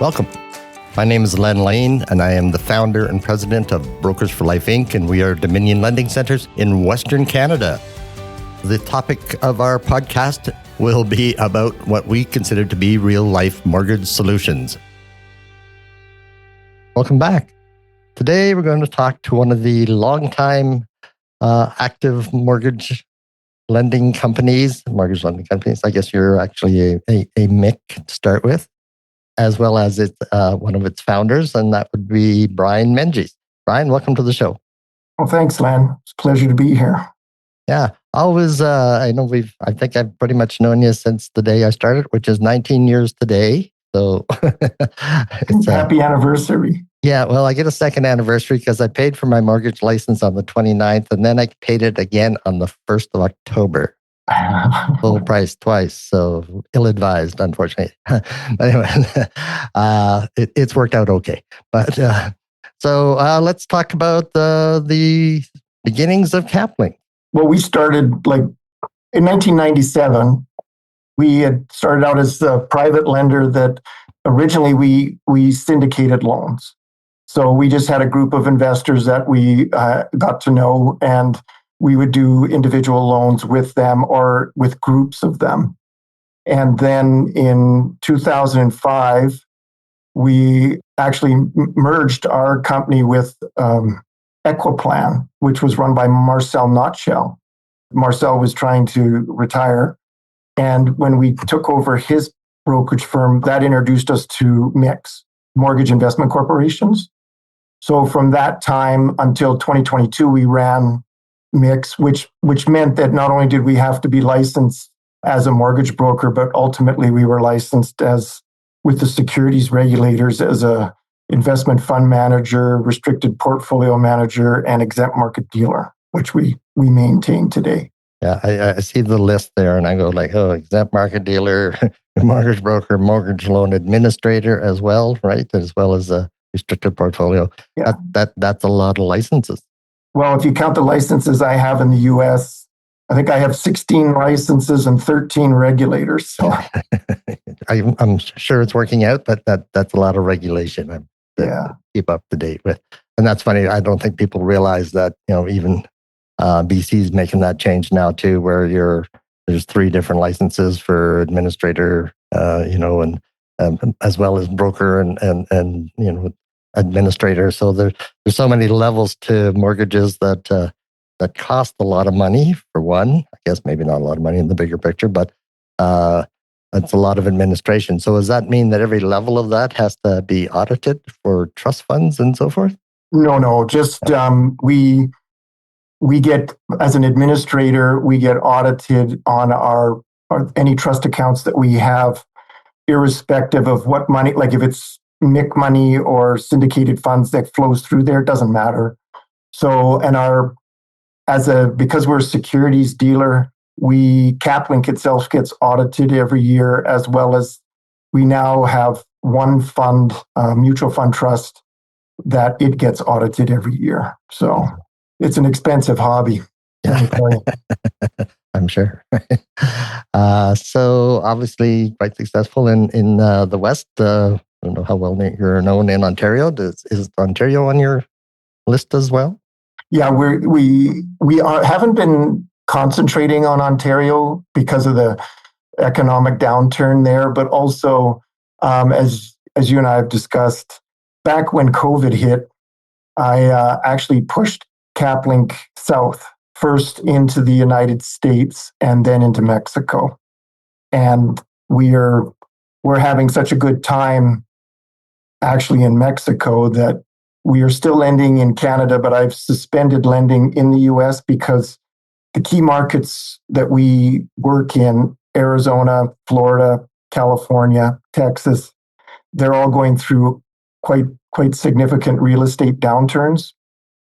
Welcome. My name is Len Lane, and I am the founder and president of Brokers for Life, Inc., and we are Dominion Lending Centers in Western Canada. The topic of our podcast will be about what we consider to be real-life mortgage solutions. Welcome back. Today, we're going to talk to one of the long-time active mortgage lending companies. I guess you're actually a MIC to start with, as well as one of its founders, and that would be Brian Menges. Brian, welcome to the show. Well, thanks, Len. It's a pleasure to be here. Yeah, always. I think I've pretty much known you since the day I started, which is 19 years today. So it's happy anniversary. Yeah, well, I get a second anniversary because I paid for my mortgage license on the 29th, and then I paid it again on the 1st of October. Full price twice, so ill-advised, unfortunately. Anyway, it's worked out okay. But so let's talk about the beginnings of Caplink. Well, we started in 1997. We had started out as a private lender that originally we syndicated loans. So we just had a group of investors that we got to know, and we would do individual loans with them or with groups of them. And then in 2005, we actually merged our company with Equiplan, which was run by Marcel Notshell. Marcel was trying to retire. And when we took over his brokerage firm, that introduced us to MICs, Mortgage Investment Corporations. So from that time until 2022, we ran MICs, which meant that not only did we have to be licensed as a mortgage broker, but ultimately we were licensed with the securities regulators as a investment fund manager, restricted portfolio manager, and exempt market dealer, which we maintain today. Yeah, I see the list there and I go exempt market dealer, mortgage broker, mortgage loan administrator as well, right? As well as a restricted portfolio. Yeah. That's a lot of licenses. Well, if you count the licenses I have in the U.S., I think I have 16 licenses and 13 regulators. So I'm sure it's working out, but that's a lot of regulation. Keep up to date with. And that's funny. I don't think people realize that, even BC's making that change now too, where there's 3 different licenses for administrator, and as well as broker and administrator. So there's so many levels to mortgages that cost a lot of money for one. I guess maybe not a lot of money in the bigger picture, but it's a lot of administration. So does that mean that every level of that has to be audited for trust funds and so forth? No. Just we get, as an administrator, we get audited on our any trust accounts that we have, irrespective of what money, like if it's MIC money or syndicated funds that flows through there, it doesn't matter. So, and because we're a securities dealer, Caplink itself gets audited every year, as well as we now have one fund, mutual fund trust, that it gets audited every year. So it's an expensive hobby. I'm sure. So obviously quite successful in the West. I don't know how well you're known in Ontario. Is Ontario on your list as well? Yeah, we haven't been concentrating on Ontario because of the economic downturn there, but also as you and I have discussed, back when COVID hit, I actually pushed Caplink south, first into the United States and then into Mexico, and we're having such a good time actually in Mexico that we are still lending in Canada, but I've suspended lending in the US because the key markets that we work in, Arizona, Florida, California, Texas, they're all going through quite significant real estate downturns.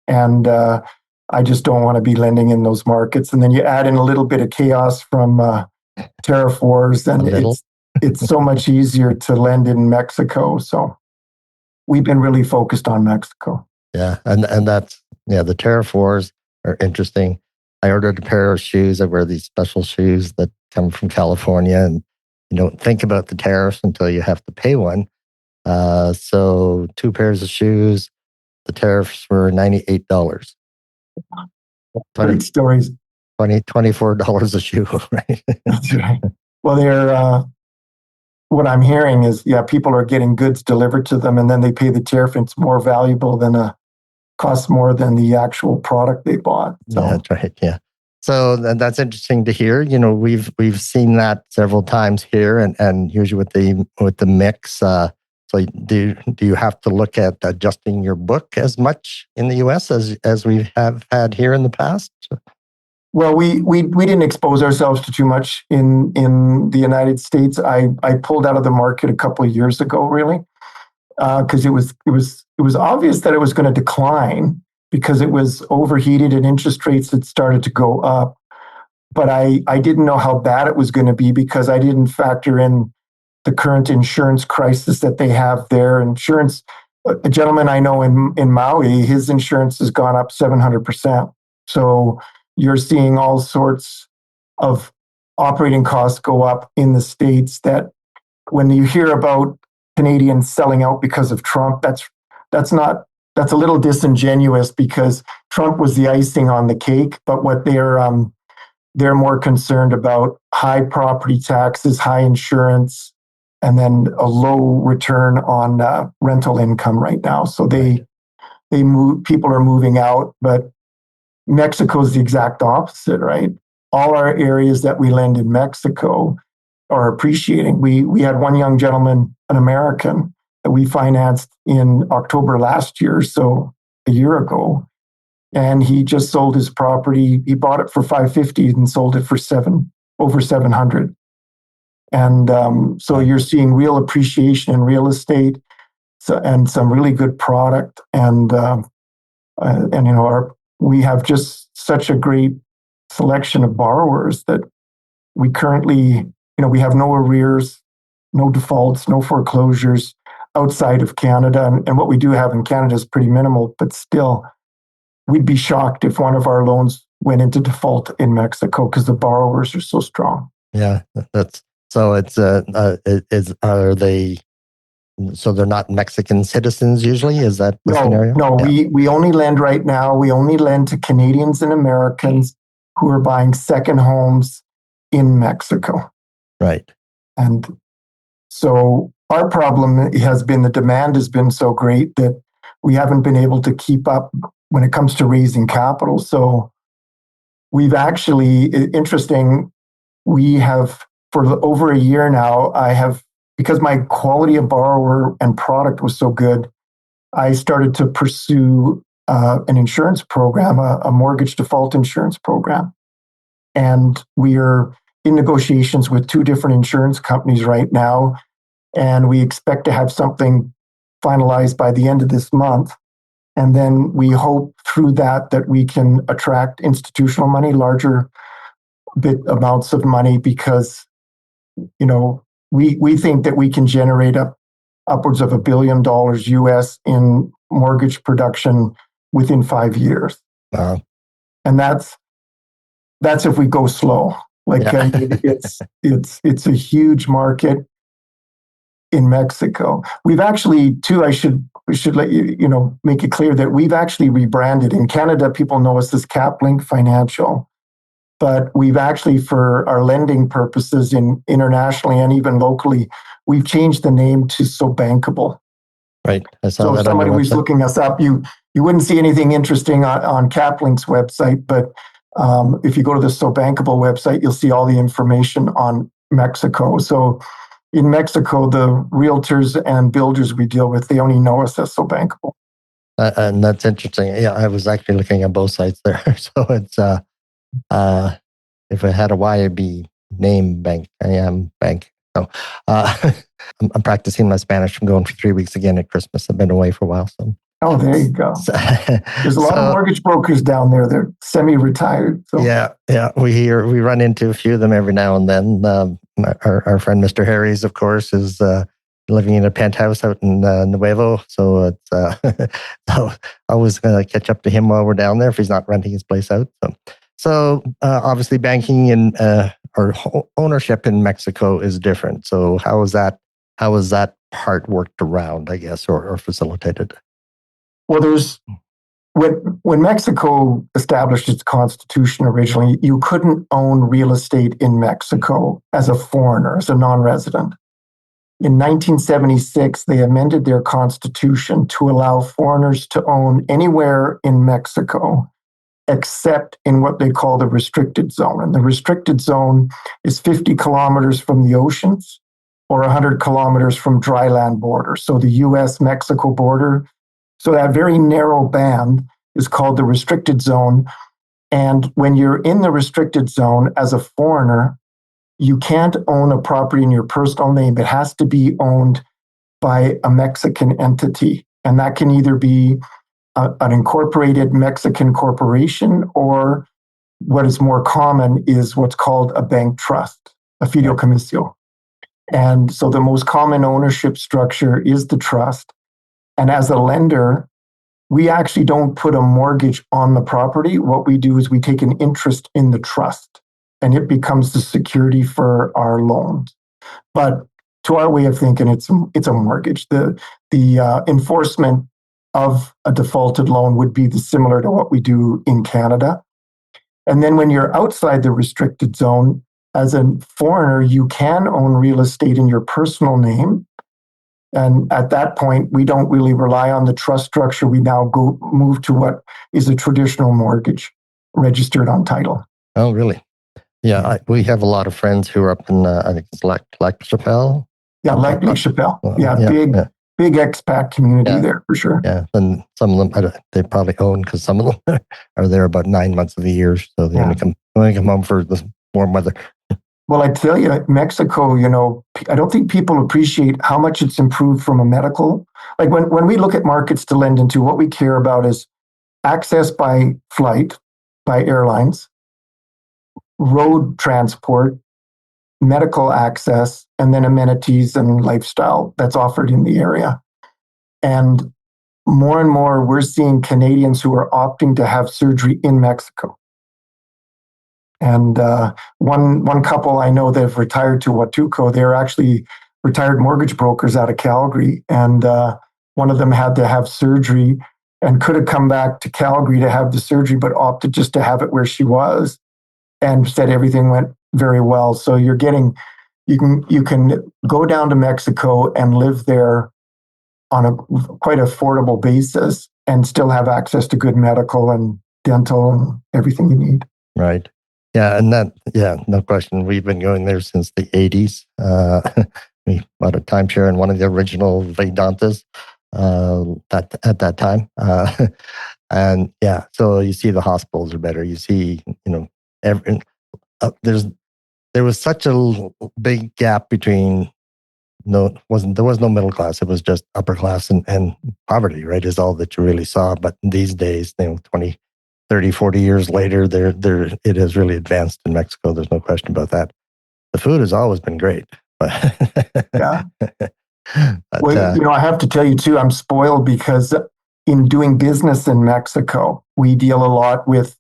And I just don't want to be lending in those markets. And then you add in a little bit of chaos from tariff wars, and it's so much easier to lend in Mexico. So we've been really focused on Mexico. Yeah, and that's the tariff wars are interesting. I ordered a pair of shoes. I wear these special shoes that come from California, and you don't think about the tariffs until you have to pay one. So 2 pairs of shoes, the tariffs were $98. Great stories. $24 a shoe, right? That's right. Well, what I'm hearing is, people are getting goods delivered to them and then they pay the tariff. And it's more valuable costs more than the actual product they bought. So. Yeah, that's right. Yeah. So that's interesting to hear. We've seen that several times here, and usually with the mix. So do you have to look at adjusting your book as much in the U.S. as we have had here in the past? Well, we didn't expose ourselves to too much in the United States. I pulled out of the market a couple of years ago, really, because it was obvious that it was going to decline because it was overheated and interest rates had started to go up. But I didn't know how bad it was going to be because I didn't factor in the current insurance crisis that they have there. Insurance, a gentleman I know in Maui, his insurance has gone up 700%. So you're seeing all sorts of operating costs go up in the States that when you hear about Canadians selling out because of Trump, that's a little disingenuous because Trump was the icing on the cake, but what they're more concerned about high property taxes, high insurance, and then a low return on rental income right now. So people are moving out, but Mexico is the exact opposite, right? All our areas that we lend in Mexico are appreciating. We had one young gentleman, an American, that we financed in October last year, so a year ago, and he just sold his property. He bought it for $550 and sold it for over $700. And so you're seeing real appreciation in real estate, and some really good product, and we have just such a great selection of borrowers that we currently, we have no arrears, no defaults, no foreclosures outside of Canada. And what we do have in Canada is pretty minimal, but still, we'd be shocked if one of our loans went into default in Mexico because the borrowers are so strong. Yeah, so they're not Mexican citizens usually? Is that the scenario? No, yeah. We only lend right now. We only lend to Canadians and Americans who are buying second homes in Mexico. Right. And so our problem has been the demand has been so great that we haven't been able to keep up when it comes to raising capital. So we've actually, interesting, we have for over a year now, because my quality of borrower and product was so good, I started to pursue an insurance program, a mortgage default insurance program. And we are in negotiations with 2 different insurance companies right now. And we expect to have something finalized by the end of this month. And then we hope through that we can attract institutional money, larger amounts of money, because, we think that we can generate upwards of $1 billion US in mortgage production within 5 years. Wow. And that's if we go slow. It's a huge market in Mexico. We've actually too, I should let you, make it clear that we've actually rebranded. In Canada, people know us as Caplink Financial. But we've actually, for our lending purposes internationally and even locally, we've changed the name to SoBankable. Right. So if somebody was looking us up, you wouldn't see anything interesting on Caplink's website. But if you go to the SoBankable website, you'll see all the information on Mexico. So in Mexico, the realtors and builders we deal with, they only know us as SoBankable. And that's interesting. Yeah, I was actually looking at both sites there. So it's if it had a Y, it'd be name bank. I am bank. So I'm practicing my Spanish. I'm going for 3 weeks again at Christmas. I've been away for a while. So there you go. There's a lot of mortgage brokers down there. They're semi-retired. So. Yeah. We run into a few of them every now and then. Our friend Mr. Harry's, of course, is living in a penthouse out in Nuevo. So it's so I was going to catch up to him while we're down there if he's not renting his place out. So obviously banking in ownership in Mexico is different. So how is that part worked around, I guess, or facilitated? Well, when Mexico established its constitution originally, you couldn't own real estate in Mexico as a foreigner, as a non-resident. In 1976, they amended their constitution to allow foreigners to own anywhere in Mexico, except in what they call the restricted zone. And the restricted zone is 50 kilometers from the oceans or 100 kilometers from dry land borders. So the US-Mexico border. So that very narrow band is called the restricted zone. And when you're in the restricted zone as a foreigner, you can't own a property in your personal name. It has to be owned by a Mexican entity. And that can either be an incorporated Mexican corporation, or what is more common is what's called a bank trust, a fideicomiso. And so the most common ownership structure is the trust. And as a lender, we actually don't put a mortgage on the property. What we do is we take an interest in the trust, and it becomes the security for our loans. But to our way of thinking, it's a mortgage. The enforcement of a defaulted loan would be similar to what we do in Canada. And then when you're outside the restricted zone, as a foreigner, you can own real estate in your personal name. And at that point, we don't really rely on the trust structure. We now move to what is a traditional mortgage registered on title. Oh, really? Yeah, we have a lot of friends who are up in, I think it's Lac Chapelle. Yeah, Lake Chapelle. Big expat community there for sure. Yeah, and some of them, they probably own, because some of them are there about 9 months of the year. So they only come home for the warm weather. Well, I tell you, Mexico, I don't think people appreciate how much it's improved from a medical. Like when we look at markets to lend into, what we care about is access by flight, by airlines, road transport, medical access, and then amenities and lifestyle that's offered in the area. And more, we're seeing Canadians who are opting to have surgery in Mexico. And one couple I know that have retired to Huatulco, they're actually retired mortgage brokers out of Calgary. And one of them had to have surgery and could have come back to Calgary to have the surgery, but opted just to have it where she was, and said everything went very well. So you can go down to Mexico and live there on a quite affordable basis and still have access to good medical and dental and everything you need. Right. Yeah, and no question. We've been going there since the 80s. We bought a timeshare in one of the original Vedantas at that time. And so you see the hospitals are better. You see, there was such a big gap between there was no middle class. It was just upper class and poverty, right, is all that you really saw. But these days, 20, 30, 40 years later, it has really advanced in Mexico. There's no question about that. The food has always been great. Yeah. Well, I have to tell you too, I'm spoiled because in doing business in Mexico, we deal a lot with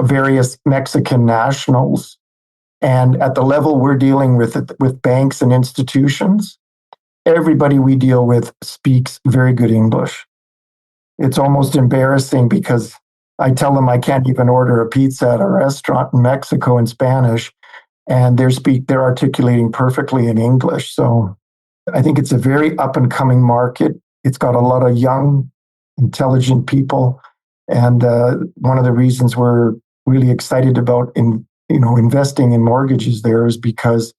various Mexican nationals. And at the level we're dealing with banks and institutions, everybody we deal with speaks very good English. It's almost embarrassing because I tell them I can't even order a pizza at a restaurant in Mexico in Spanish, and they're articulating perfectly in English. So I think it's a very up and coming market. It's got a lot of young, intelligent people. And one of the reasons we're really excited about investing in mortgages there is because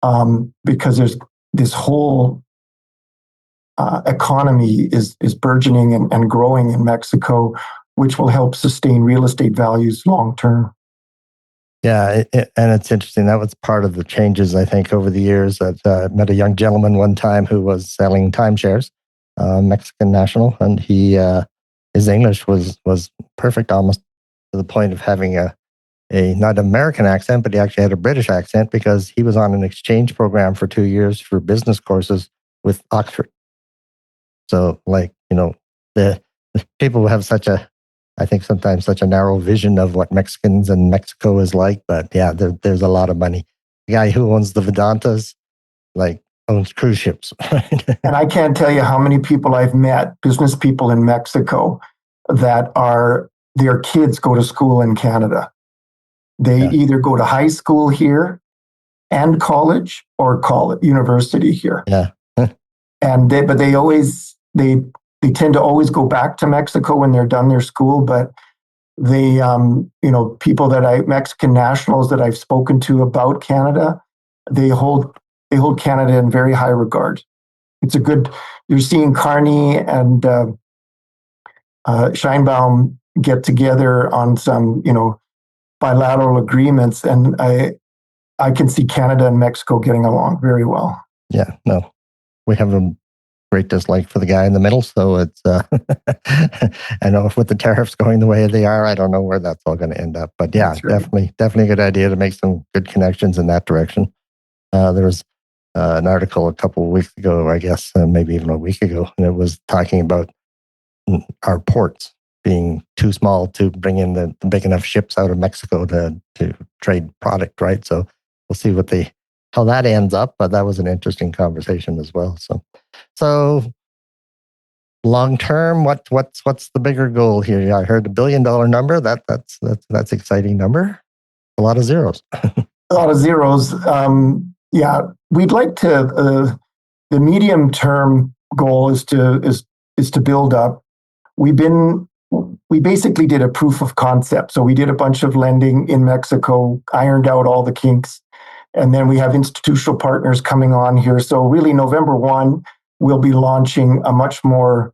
there's this whole economy is burgeoning and growing in Mexico, which will help sustain real estate values long term. Yeah, and it's interesting. That was part of the changes, I think, over the years. I met a young gentleman one time who was selling timeshares, Mexican national, and his English was perfect, almost to the point of having a not American accent, but he actually had a British accent because he was on an exchange program for 2 years for business courses with Oxford. So, the people who have such a I think sometimes such a narrow vision of what Mexicans and Mexico is like. But yeah, there's a lot of money. The guy who owns the Vedantas, like, owns cruise ships. And I can't tell you how many people I've met, business people in Mexico, that their kids go to school in Canada. They either go to high school here and college, or university here. Yeah. And they tend to always go back to Mexico when they're done their school. But Mexican nationals that I've spoken to about Canada, they hold Canada in very high regard. You're seeing Carney and Scheinbaum get together on some, bilateral agreements, and I can see Canada and Mexico getting along very well. Yeah, no, we have a great dislike for the guy in the middle. So it's, I know if with the tariffs going the way they are, I don't know where that's all going to end up. But yeah, right. Definitely a good idea to make some good connections in that direction. There was an article a couple of weeks ago, I guess, maybe even a week ago, and it was talking about our ports being too small to bring in the big enough ships out of Mexico to trade product, right? So we'll see how that ends up. But that was an interesting conversation as well. So long term, what's the bigger goal here? I heard $1 billion number. That's exciting number. A lot of zeros. A lot of zeros. Yeah, we'd like to. The medium term goal is to build up. We basically did a proof of concept. So we did a bunch of lending in Mexico, ironed out all the kinks, and then we have institutional partners coming on here. So really, November 1, we'll be launching a much more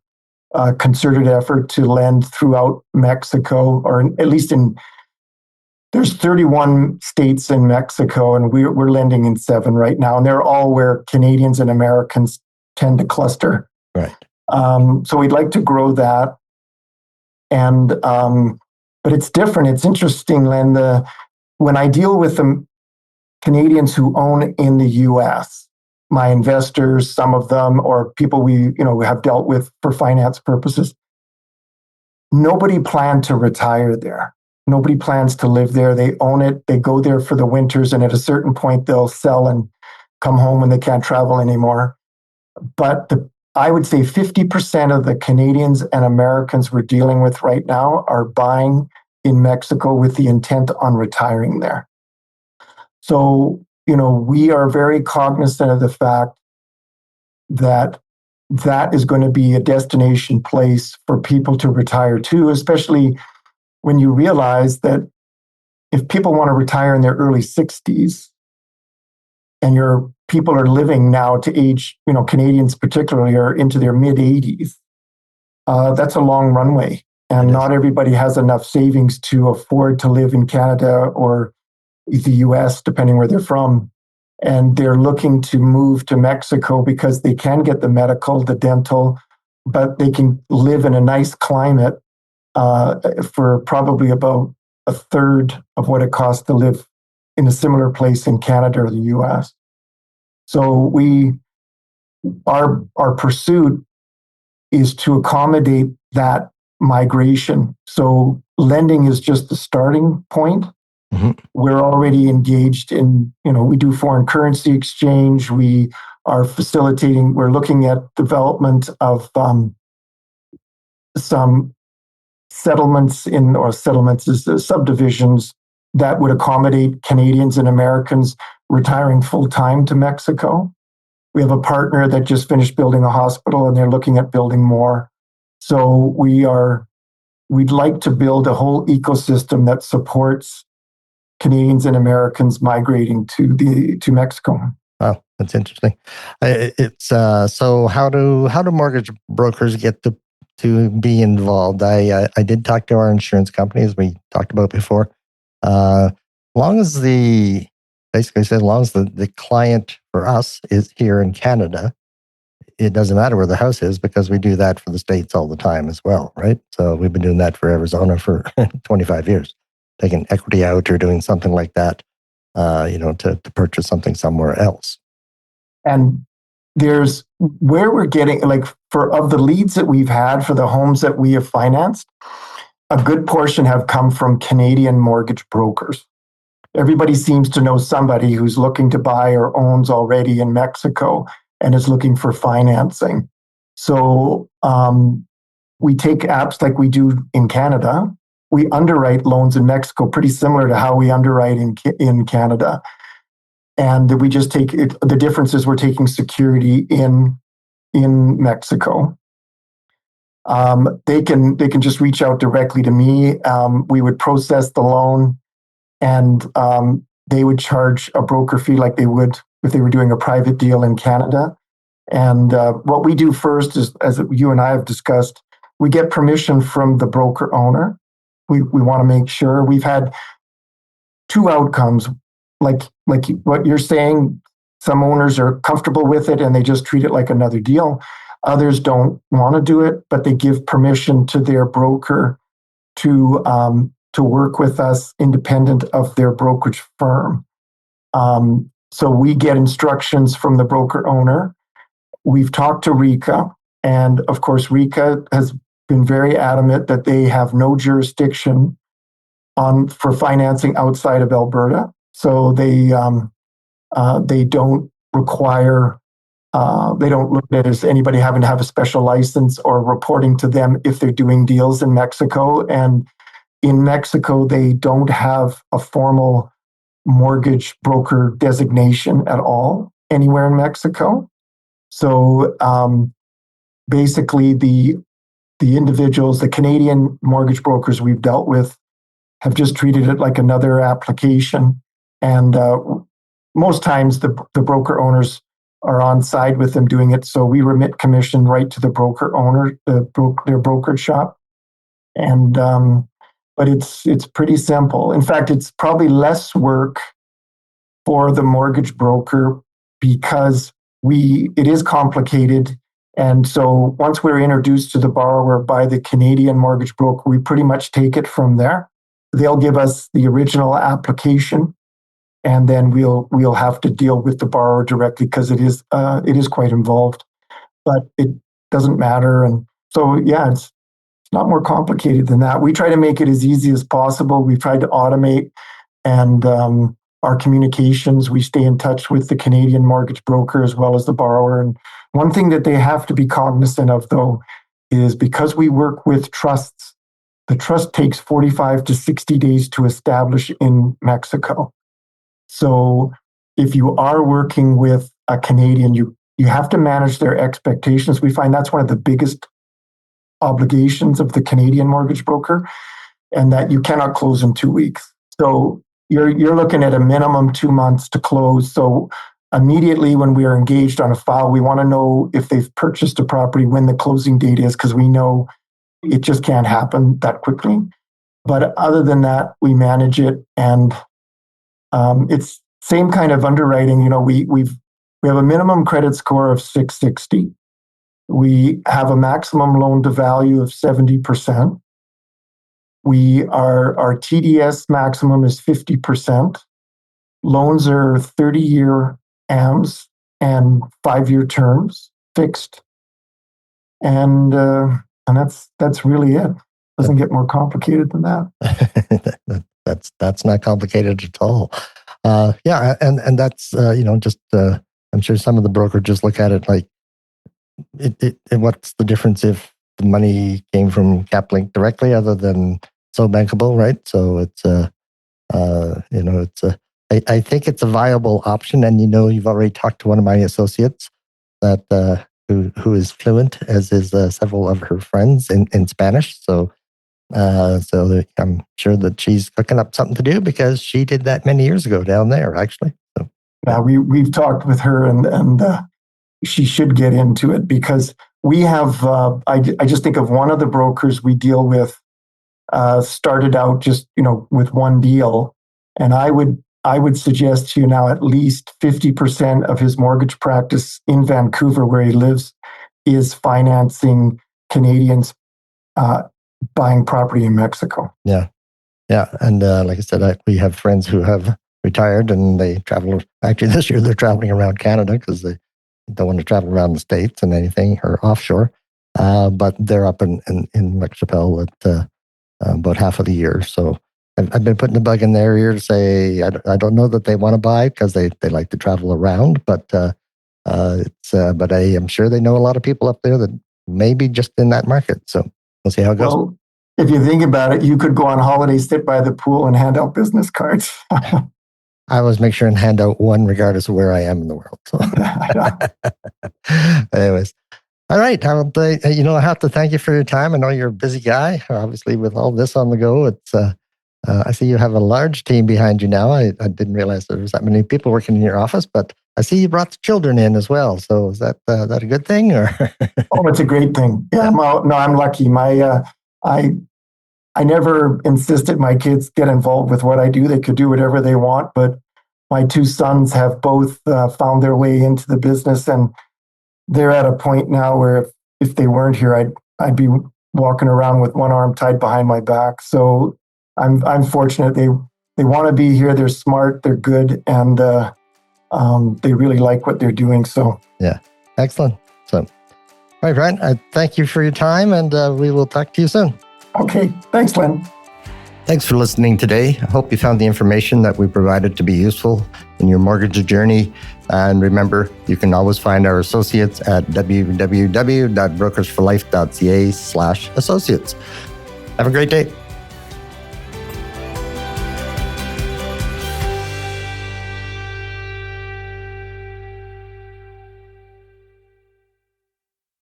concerted effort to lend throughout Mexico, or at least there's 31 states in Mexico, and we're lending in 7 right now, and they're all where Canadians and Americans tend to cluster. Right. So we'd like to grow that. And but it's different. It's interesting, Len. When I deal with the Canadians who own in the U.S., my investors, some of them, or people we have dealt with for finance purposes, nobody planned to retire there. Nobody plans to live there. They own it. They go there for the winters, and at a certain point, they'll sell and come home when they can't travel anymore. But I would say 50% of the Canadians and Americans we're dealing with right now are buying in Mexico with the intent on retiring there. So, we are very cognizant of the fact that is going to be a destination place for people to retire to, especially when you realize that if people want to retire in their early 60s, and your people are living now to age, Canadians particularly are into their mid 80s, that's a long runway. And not everybody has enough savings to afford to live in Canada or the US, depending where they're from. And they're looking to move to Mexico because they can get the medical, the dental, but they can live in a nice climate for probably about a third of what it costs to live in a similar place in Canada or the US. So our pursuit is to accommodate that migration. So lending is just the starting point. Mm-hmm. We're already engaged in, we do foreign currency exchange. We are we're looking at development of some settlements is subdivisions that would accommodate Canadians and Americans retiring full-time to Mexico. We have a partner that just finished building a hospital, and they're looking at building more. So we'd like to build a whole ecosystem that supports Canadians and Americans migrating to Mexico. Wow, that's interesting. It's so how do mortgage brokers get to be involved? I did talk to our insurance company, as we talked about before. As long as the client for us is here in Canada, it doesn't matter where the house is, because we do that for the States all the time as well, right? So we've been doing that for Arizona for 25 years, taking equity out or doing something like that, to purchase something somewhere else. And there's where we're getting, of the leads that we've had for the homes that we have financed, a good portion have come from Canadian mortgage brokers. Everybody seems to know somebody who's looking to buy or owns already in Mexico and is looking for financing. So we take apps like we do in Canada. We underwrite loans in Mexico pretty similar to how we underwrite in Canada. And we just take it, the difference is we're taking security in Mexico. They can just reach out directly to me. We would process the loan, and they would charge a broker fee like they would if they were doing a private deal in Canada. And what we do first is, as you and I have discussed, we get permission from the broker owner. We want to make sure. We've had two outcomes, like what you're saying. Some owners are comfortable with it and they just treat it like another deal. Others don't want to do it, but they give permission to their broker to work with us independent of their brokerage firm. So we get instructions from the broker owner. We've talked to RICA, and of course, RICA has been very adamant that they have no jurisdiction for financing outside of Alberta. So they don't require, they don't look at it as anybody having to have a special license or reporting to them if they're doing deals in Mexico. And in Mexico, they don't have a formal mortgage broker designation at all anywhere in Mexico. So basically, the individuals, the Canadian mortgage brokers we've dealt with, have just treated it like another application. And most times the broker owners are on side with them doing it. So we remit commission right to the broker owner, their brokerage shop. And but it's pretty simple. In fact, it's probably less work for the mortgage broker because it is complicated. And so once we're introduced to the borrower by the Canadian mortgage broker, we pretty much take it from there. They'll give us the original application, and then we'll have to deal with the borrower directly because it is quite involved, but it doesn't matter. And so, yeah, it's not more complicated than that. We try to make it as easy as possible. We've tried to automate and our communications. We stay in touch with the Canadian mortgage broker as well as the borrower. And one thing that they have to be cognizant of, though, is because we work with trusts, the trust takes 45 to 60 days to establish in Mexico. So if you are working with a Canadian, you have to manage their expectations. We find that's one of the biggest obligations of the Canadian mortgage broker, and that you cannot close in 2 weeks. So you're looking at a minimum 2 months to close. So immediately when we are engaged on a file, we want to know if they've purchased a property, when the closing date is, because we know it just can't happen that quickly. But other than that, we manage it, and it's same kind of underwriting. You know, we have a minimum credit score of 660. We have a maximum loan to value of 70%. Our TDS maximum is 50%. Loans are 30-year AMs and 5-year terms, fixed. And that's really it. Doesn't get more complicated than that. That's not complicated at all. Yeah, and that's just I'm sure some of the brokers just look at it like, what's the difference if the money came from Caplink directly, other than SoBankable, right? So it's I think it's a viable option, and you've already talked to one of my associates that who is fluent, as is several of her friends in Spanish. So I'm sure that she's cooking up something to do, because she did that many years ago down there, actually. So yeah, we've talked with her, and she should get into it, because we have. I just think of one of the brokers we deal with. Started out just with one deal, and I would suggest to you now at least 50% of his mortgage practice in Vancouver, where he lives, is financing Canadians buying property in Mexico. Yeah, and like I said, we have friends who have retired, and they travel. Actually, this year they're traveling around Canada because they don't want to travel around the States and anything, or offshore. But they're up in La Chapelle about half of the year. So I've been putting the bug in their ear to say, I don't know that they want to buy because they like to travel around, but but I am sure they know a lot of people up there that may be just in that market. So we'll see how it goes. Well, if you think about it, you could go on holiday, sit by the pool and hand out business cards. I always make sure and hand out one regardless of where I am in the world. So. Anyways. All right. I have to thank you for your time. I know you're a busy guy, obviously, with all this on the go. It's I see you have a large team behind you now. I didn't realize there was that many people working in your office, but I see you brought the children in as well. So is that a good thing? Or Oh, it's a great thing. Yeah, I'm lucky. I never insisted my kids get involved with what I do. They could do whatever they want, but my two sons have both found their way into the business, and they're at a point now where if they weren't here, I'd be walking around with one arm tied behind my back. So I'm fortunate. They want to be here. They're smart. They're good, and they really like what they're doing. So yeah, excellent. So, all right, Brian, I thank you for your time, and we will talk to you soon. Okay, thanks, Len. Thanks for listening today. I hope you found the information that we provided to be useful in your mortgage journey. And remember, you can always find our associates at www.brokersforlife.ca/associates. Have a great day.